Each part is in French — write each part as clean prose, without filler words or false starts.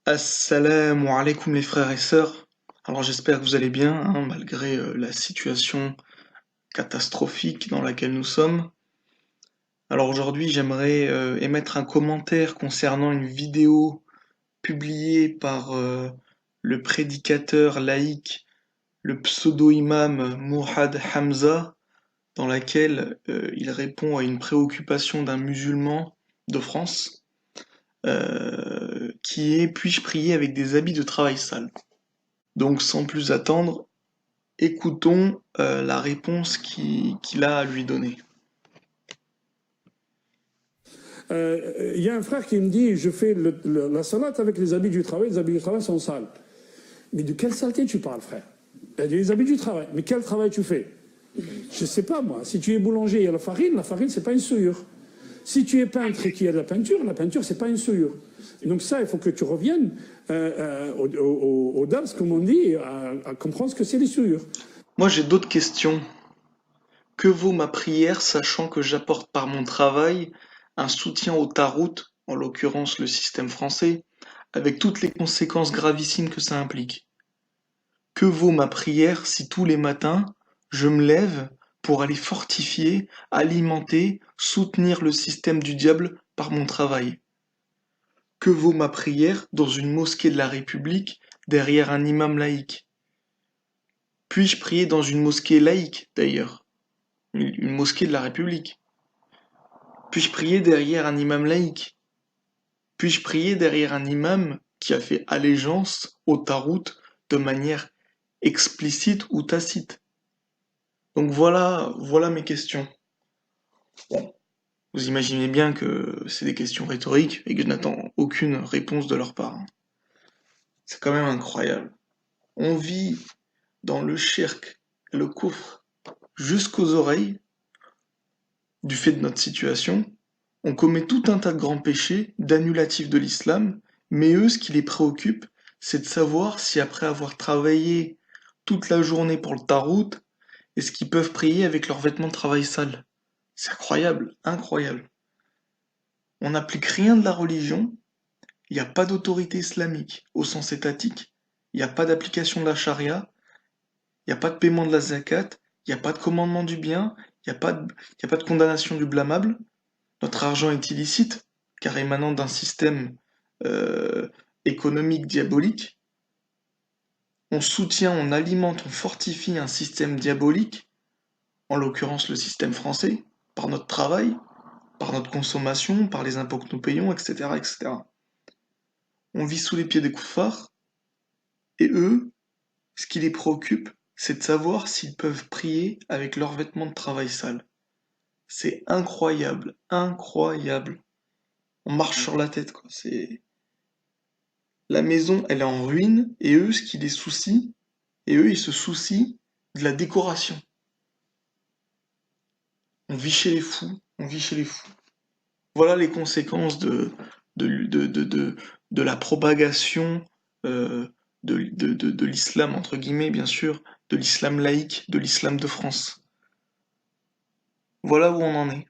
Assalamu alaikum les frères et sœurs. Alors j'espère que vous allez bien, hein, malgré la situation catastrophique dans laquelle nous sommes. Alors aujourd'hui j'aimerais émettre un commentaire concernant une vidéo publiée par le prédicateur laïque, le pseudo-imam Mourad Hamza, dans laquelle il répond à une préoccupation d'un musulman de France, qui est puis-je prier avec des habits de travail sales? Donc sans plus attendre, écoutons la réponse qu'il a à lui donner. Il y a un frère qui me dit, je fais la salade avec les habits du travail, les habits du travail sont sales. Mais de quelle saleté tu parles, frère? Il y a les habits du travail. Mais quel travail tu fais? Je ne sais pas, moi. Si tu es boulanger, il y a la farine, c'est pas une souillure. Si tu es peintre et qu'il y a de la peinture, c'est pas une souillure. Donc ça, il faut que tu reviennes au DAPS, comme on dit, à comprendre ce que c'est les souillures. Moi j'ai d'autres questions. Que vaut ma prière sachant que j'apporte par mon travail un soutien au Tarout, en l'occurrence le système français, avec toutes les conséquences gravissimes que ça implique? Que vaut ma prière si tous les matins je me lève pour aller fortifier, alimenter, soutenir le système du diable par mon travail? Que vaut ma prière dans une mosquée de la République derrière un imam laïque? Puis-je prier dans une mosquée laïque, d'ailleurs? Une mosquée de la République? Puis-je prier derrière un imam laïque? Puis-je prier derrière un imam qui a fait allégeance au Tarout de manière explicite ou tacite? Donc voilà mes questions. Bon, vous imaginez bien que c'est des questions rhétoriques et que je n'attends aucune réponse de leur part, hein. C'est quand même incroyable. On vit dans le shirk et le coufre jusqu'aux oreilles du fait de notre situation. On commet tout un tas de grands péchés, d'annulatifs de l'islam, mais eux, ce qui les préoccupe, c'est de savoir si après avoir travaillé toute la journée pour le tarout, est-ce qu'ils peuvent prier avec leurs vêtements de travail sales. C'est incroyable, incroyable. On n'applique rien de la religion, il n'y a pas d'autorité islamique au sens étatique, il n'y a pas d'application de la charia, il n'y a pas de paiement de la zakat, il n'y a pas de commandement du bien, il y a pas de condamnation du blâmable. Notre argent est illicite, car émanant d'un système euh, économique diabolique. On soutient, on alimente, on fortifie un système diabolique, en l'occurrence le système français, par notre travail, par notre consommation, par les impôts que nous payons, etc., etc. On vit sous les pieds des koufars, et eux, ce qui les préoccupe, c'est de savoir s'ils peuvent prier avec leurs vêtements de travail sales. C'est incroyable, incroyable. On marche sur la tête, quoi. La maison, elle est en ruine, et eux, ce qui les soucie, et eux, ils se soucient de la décoration. On vit chez les fous, on vit chez les fous. Voilà les conséquences de la propagation de l'islam, entre guillemets, bien sûr, de l'islam laïque, de l'islam de France. Voilà où on en est.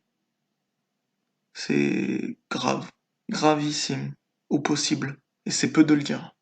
C'est grave, gravissime, au possible, et c'est peu de le dire.